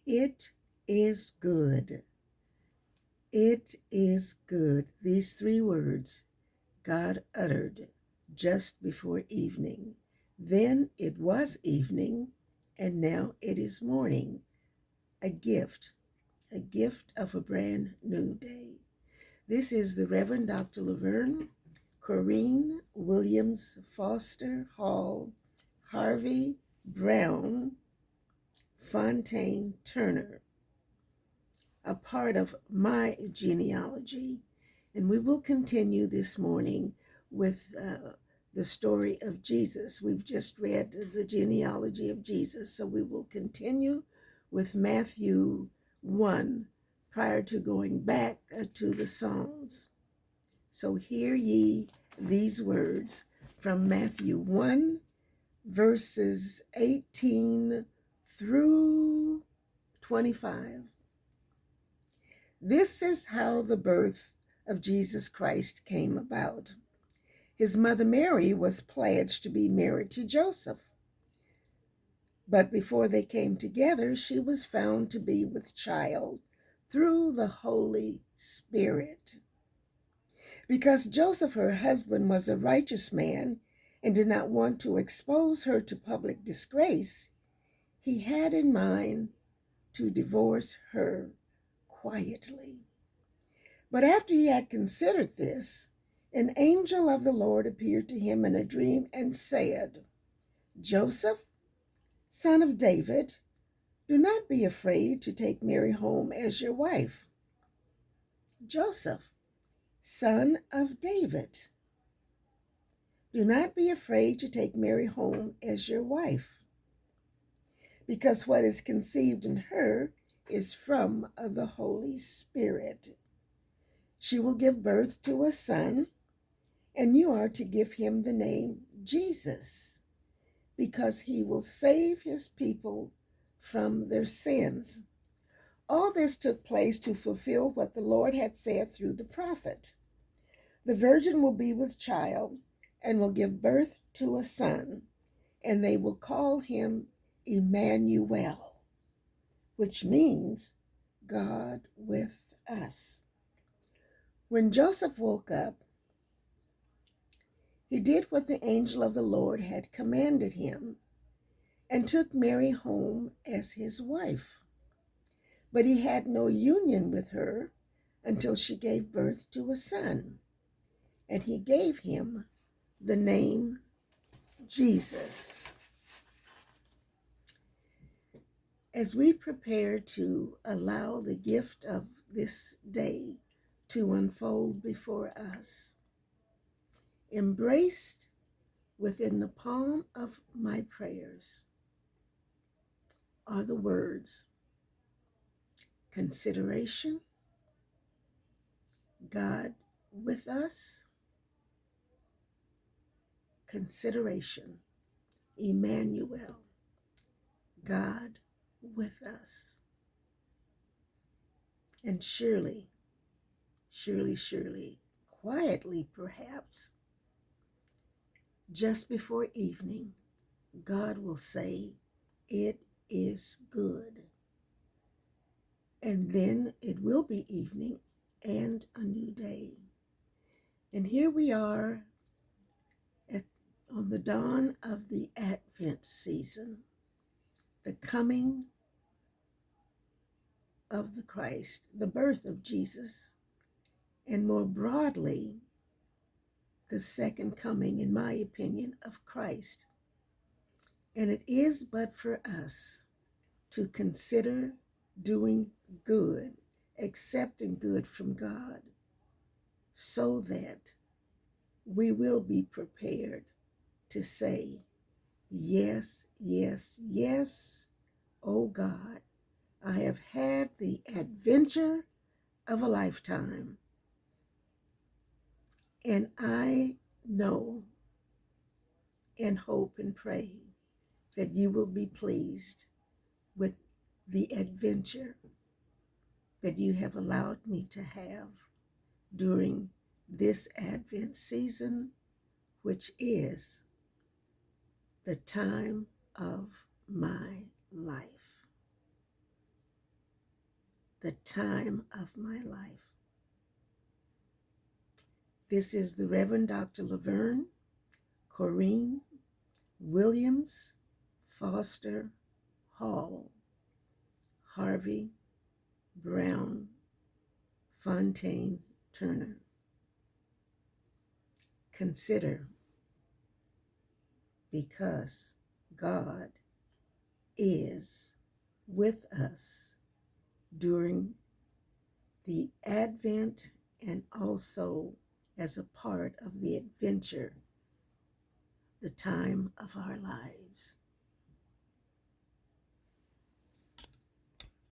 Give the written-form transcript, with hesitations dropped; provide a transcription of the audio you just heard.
It is good. It is good. These three words God uttered just before evening. Then it was evening, and now it is morning. A gift of a brand new day. This is the Reverend Dr. Laverne Corrine Williams Foster Hall Harvey Brown Fontaine Turner, a part of my genealogy. And we will continue this morning with the story of Jesus. We've just read the genealogy of Jesus, so we will continue with Matthew 1 prior to going back to the Psalms. So hear ye these words from Matthew 1, verses 18 through 25. This is how the birth of Jesus Christ came about. His mother Mary was pledged to be married to Joseph. But before they came together, she was found to be with child through the Holy Spirit. Because Joseph, her husband, was a righteous man and did not want to expose her to public disgrace, he had in mind to divorce her quietly. But after he had considered this, an angel of the Lord appeared to him in a dream and said, Joseph, son of David, do not be afraid to take Mary home as your wife. Joseph, son of David, do not be afraid to take Mary home as your wife, because what is conceived in her is from the Holy Spirit. She will give birth to a son, and you are to give him the name Jesus, because he will save his people from their sins. All this took place to fulfill what the Lord had said through the prophet. The virgin will be with child and will give birth to a son, and they will call him Emmanuel, which means God with us. When Joseph woke up, he did what the angel of the Lord had commanded him and took Mary home as his wife. But he had no union with her until she gave birth to a son, and he gave him the name Jesus. As we prepare to allow the gift of this day to unfold before us, embraced within the palm of my prayers are the words consideration, God with us, consideration, Emmanuel, God with us. And surely, quietly perhaps, just before evening, God will say, it is good. And then it will be evening and a new day. And here we are on the dawn of the Advent season, the coming of the Christ, the birth of Jesus, and more broadly, the second coming, in my opinion, of Christ. And it is but for us to consider doing good, accepting good from God, so that we will be prepared to say, yes, yes, yes, oh God, I have had the adventure of a lifetime, and I know and hope and pray that you will be pleased with the adventure that you have allowed me to have during this Advent season, which is the time of my life. the time of my life. This is the Reverend Dr. Laverne Corrine Williams Foster Hall Harvey Brown Fontaine Turner. Consider, because God is with us during the Advent and also as a part of the adventure, the time of our lives.